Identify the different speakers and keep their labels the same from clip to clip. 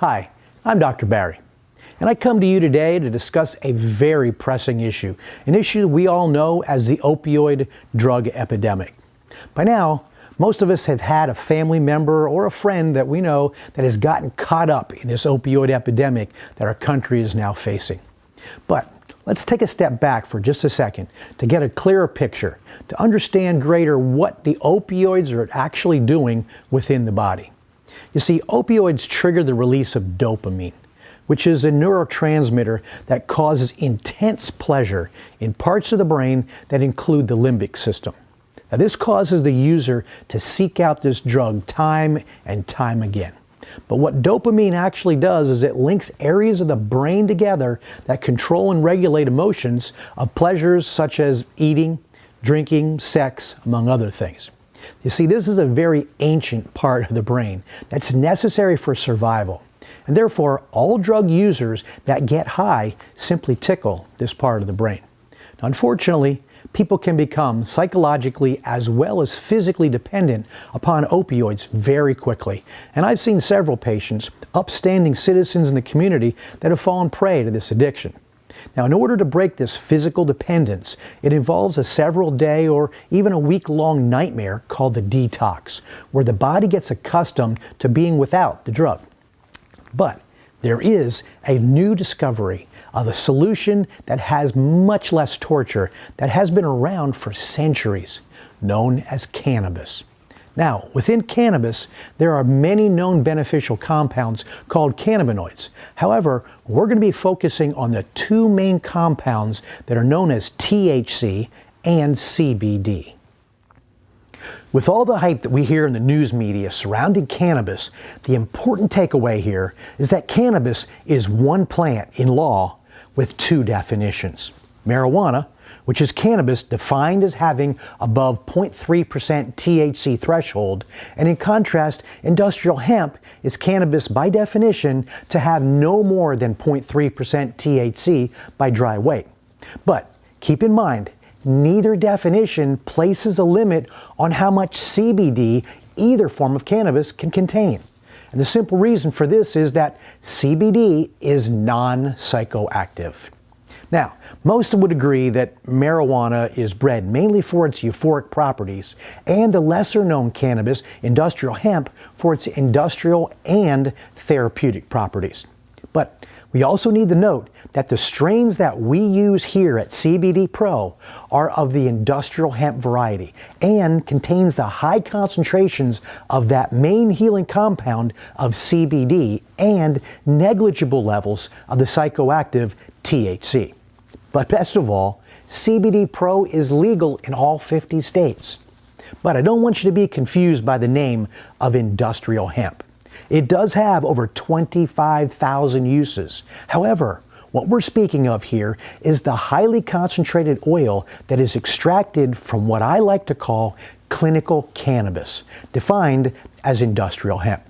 Speaker 1: Hi, I'm Dr. Barry, and I come to you today to discuss a very pressing issue, an issue we all know as the opioid drug epidemic. By now, most of us have had a family member or a friend that we know that has gotten caught up in this opioid epidemic that our country is now facing. But let's take a step back for just a second to get a clearer picture, to understand greater what the opioids are actually doing within the body. You see, opioids trigger the release of dopamine, which is a neurotransmitter that causes intense pleasure in parts of the brain that include the limbic system. Now, this causes the user to seek out this drug time and time again. But what dopamine actually does is it links areas of the brain together that control and regulate emotions of pleasures such as eating, drinking, sex, among other things. You see, this is a very ancient part of the brain that's necessary for survival. And therefore, all drug users that get high simply tickle this part of the brain. Now, unfortunately, people can become psychologically as well as physically dependent upon opioids very quickly. And I've seen several patients, upstanding citizens in the community, that have fallen prey to this addiction. Now, in order to break this physical dependence, it involves a several-day or even a week-long nightmare called the detox, where the body gets accustomed to being without the drug. But there is a new discovery of a solution that has much less torture, that has been around for centuries, known as cannabis. Now, within cannabis, there are many known beneficial compounds called cannabinoids. However, we're going to be focusing on the two main compounds that are known as THC and CBD. With all the hype that we hear in the news media surrounding cannabis, the important takeaway here is that cannabis is one plant in law with two definitions. Marijuana, which is cannabis defined as having above 0.3% THC threshold, and in contrast, industrial hemp is cannabis by definition to have no more than 0.3% THC by dry weight. But keep in mind, neither definition places a limit on how much CBD either form of cannabis can contain. And the simple reason for this is that CBD is non-psychoactive. Now, most would agree that marijuana is bred mainly for its euphoric properties, and the lesser-known cannabis, industrial hemp, for its industrial and therapeutic properties. But we also need to note that the strains that we use here at CBD Pro are of the industrial hemp variety and contains the high concentrations of that main healing compound of CBD and negligible levels of the psychoactive THC. But best of all, CBD Pro is legal in all 50 states. But I don't want you to be confused by the name of industrial hemp. It does have over 25,000 uses. However, what we're speaking of here is the highly concentrated oil that is extracted from what I like to call clinical cannabis, defined as industrial hemp.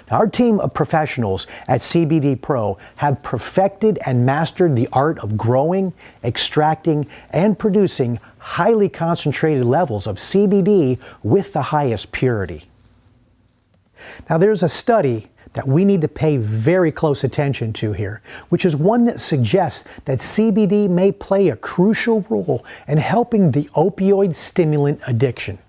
Speaker 1: Now, our team of professionals at CBD Pro have perfected and mastered the art of growing, extracting, and producing highly concentrated levels of CBD with the highest purity. Now, there's a study that we need to pay very close attention to here, which is one that suggests that CBD may play a crucial role in helping the opioid stimulant addiction.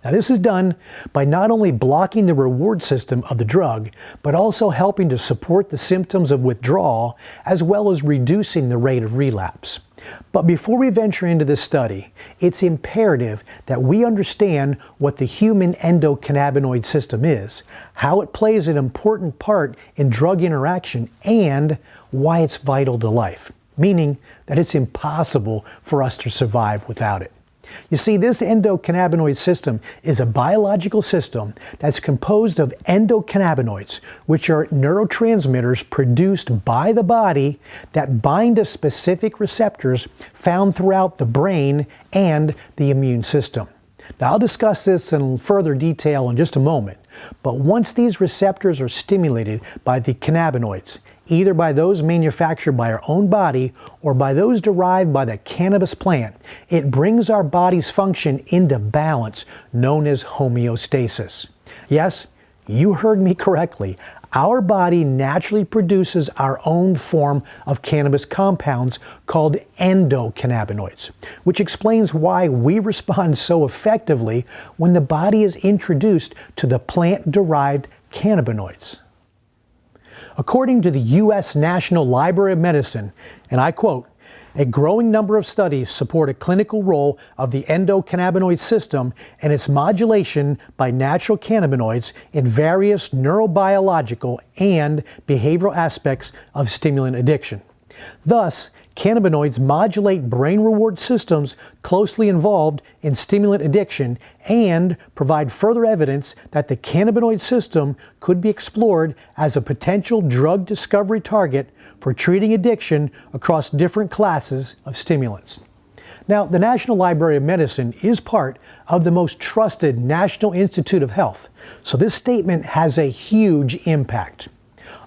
Speaker 1: Now, this is done by not only blocking the reward system of the drug, but also helping to support the symptoms of withdrawal, as well as reducing the rate of relapse. But before we venture into this study, it's imperative that we understand what the human endocannabinoid system is, how it plays an important part in drug interaction, and why it's vital to life, meaning that it's impossible for us to survive without it. You see, this endocannabinoid system is a biological system that's composed of endocannabinoids, which are neurotransmitters produced by the body that bind to specific receptors found throughout the brain and the immune system. Now, I'll discuss this in further detail in just a moment, but once these receptors are stimulated by the cannabinoids, either by those manufactured by our own body or by those derived by the cannabis plant, it brings our body's function into balance, known as homeostasis. Yes, You heard me correctly. Our body naturally produces our own form of cannabis compounds called endocannabinoids, which explains why we respond so effectively when the body is introduced to the plant-derived cannabinoids. According to the U.S. National Library of Medicine, and I quote, "A growing number of studies support a clinical role of the endocannabinoid system and its modulation by natural cannabinoids in various neurobiological and behavioral aspects of stimulant addiction. Thus, cannabinoids modulate brain reward systems closely involved in stimulant addiction and provide further evidence that the cannabinoid system could be explored as a potential drug discovery target for treating addiction across different classes of stimulants." Now, the National Library of Medicine is part of the most trusted National Institute of Health, so this statement has a huge impact.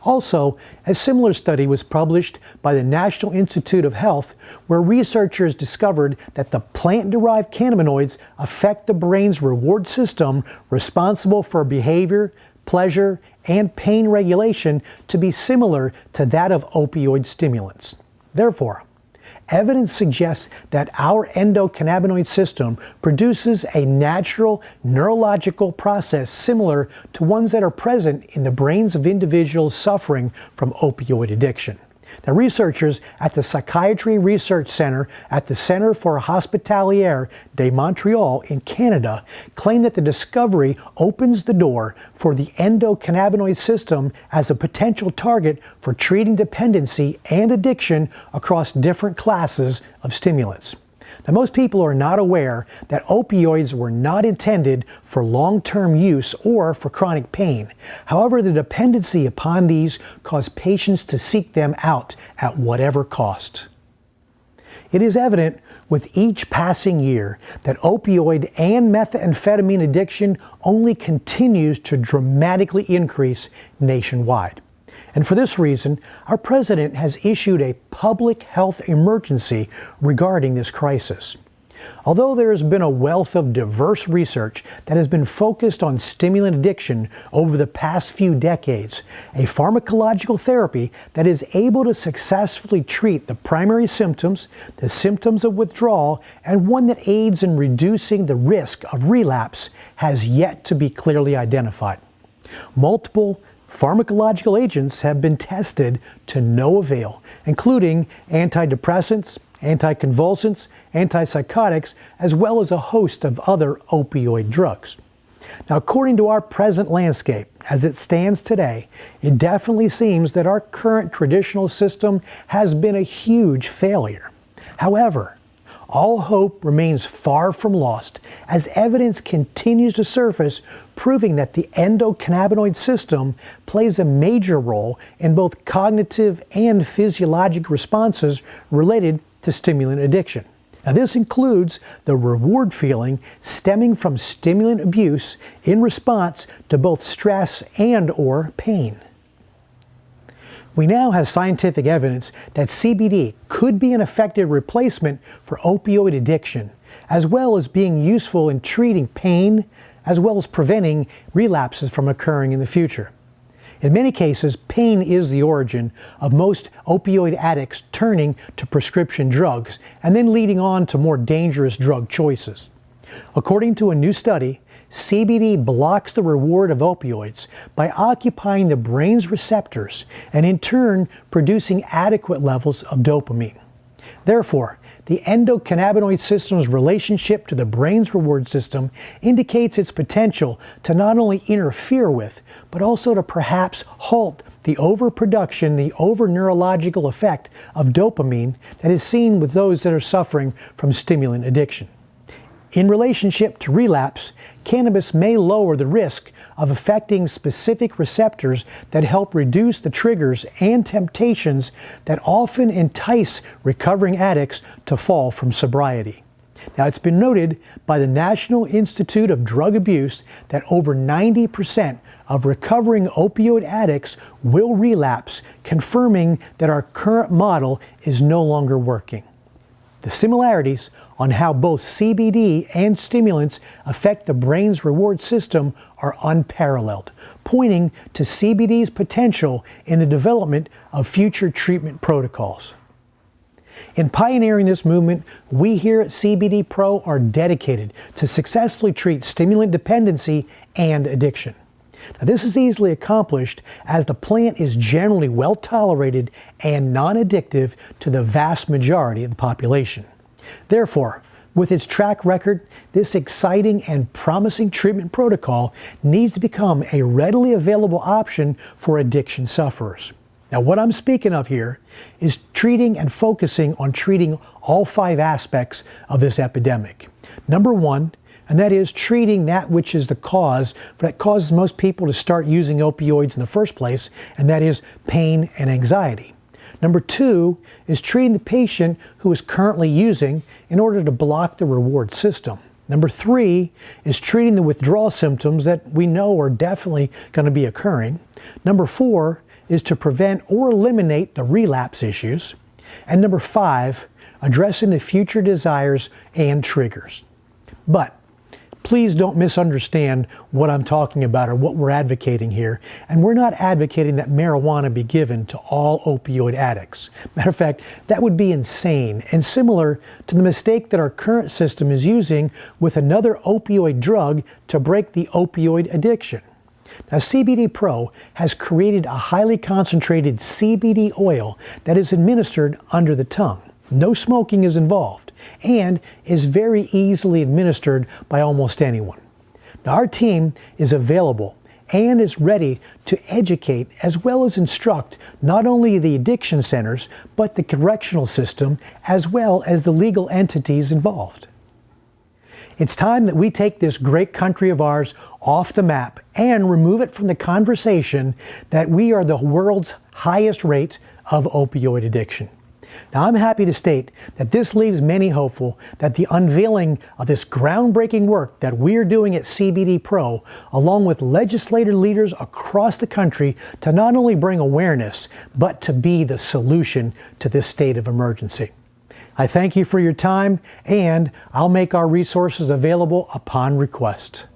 Speaker 1: Also, a similar study was published by the National Institute of Health where researchers discovered that the plant-derived cannabinoids affect the brain's reward system responsible for behavior, pleasure, and pain regulation to be similar to that of opioid stimulants. Therefore, evidence suggests that our endocannabinoid system produces a natural neurological process similar to ones that are present in the brains of individuals suffering from opioid addiction. Now, researchers at the Psychiatry Research Center at the Centre for Hospitalière de Montreal in Canada claim that the discovery opens the door for the endocannabinoid system as a potential target for treating dependency and addiction across different classes of stimulants. Now, most people are not aware that opioids were not intended for long-term use or for chronic pain. However, the dependency upon these caused patients to seek them out at whatever cost. It is evident with each passing year that opioid and methamphetamine addiction only continues to dramatically increase nationwide. And for this reason, our president has issued a public health emergency regarding this crisis. Although there has been a wealth of diverse research that has been focused on stimulant addiction over the past few decades, a pharmacological therapy that is able to successfully treat the primary symptoms, the symptoms of withdrawal, and one that aids in reducing the risk of relapse has yet to be clearly identified. Multiple pharmacological agents have been tested to no avail, including antidepressants, anticonvulsants, antipsychotics, as well as a host of other opioid drugs. Now, according to our present landscape, as it stands today, it definitely seems that our current traditional system has been a huge failure. However, all hope remains far from lost as evidence continues to surface proving that the endocannabinoid system plays a major role in both cognitive and physiologic responses related to stimulant addiction. Now, this includes the reward feeling stemming from stimulant abuse in response to both stress and/or pain. We now have scientific evidence that CBD could be an effective replacement for opioid addiction, as well as being useful in treating pain, as well as preventing relapses from occurring in the future. In many cases, pain is the origin of most opioid addicts turning to prescription drugs and then leading on to more dangerous drug choices. According to a new study, CBD blocks the reward of opioids by occupying the brain's receptors and in turn producing adequate levels of dopamine. Therefore, the endocannabinoid system's relationship to the brain's reward system indicates its potential to not only interfere with, but also to perhaps halt the overproduction, the over-neurological effect of dopamine that is seen with those that are suffering from stimulant addiction. In relationship to relapse, cannabis may lower the risk of affecting specific receptors that help reduce the triggers and temptations that often entice recovering addicts to fall from sobriety. Now, it's been noted by the National Institute of Drug Abuse that over 90% of recovering opioid addicts will relapse, confirming that our current model is no longer working. The similarities on how both CBD and stimulants affect the brain's reward system are unparalleled, pointing to CBD's potential in the development of future treatment protocols. In pioneering this movement, we here at CBD Pro are dedicated to successfully treat stimulant dependency and addiction. Now, this is easily accomplished as the plant is generally well tolerated and non-addictive to the vast majority of the population. Therefore, with its track record, this exciting and promising treatment protocol needs to become a readily available option for addiction sufferers. Now, what I'm speaking of here is treating and focusing on treating all 5 aspects of this epidemic. Number 1, and that is treating that which is the cause that causes most people to start using opioids in the first place, and that is pain and anxiety. Number 2 is treating the patient who is currently using in order to block the reward system. Number 3 is treating the withdrawal symptoms that we know are definitely going to be occurring. Number 4 is to prevent or eliminate the relapse issues. And number 5, addressing the future desires and triggers. But please don't misunderstand what I'm talking about or what we're advocating here. And we're not advocating that marijuana be given to all opioid addicts. Matter of fact, that would be insane and similar to the mistake that our current system is using with another opioid drug to break the opioid addiction. Now, CBD Pro has created a highly concentrated CBD oil that is administered under the tongue. No smoking is involved and is very easily administered by almost anyone. Now, our team is available and is ready to educate as well as instruct not only the addiction centers, but the correctional system as well as the legal entities involved. It's time that we take this great country of ours off the map and remove it from the conversation that we are the world's highest rate of opioid addiction. Now, I'm happy to state that this leaves many hopeful that the unveiling of this groundbreaking work that we're doing at CBD Pro, along with legislative leaders across the country, to not only bring awareness, but to be the solution to this state of emergency. I thank you for your time, and I'll make our resources available upon request.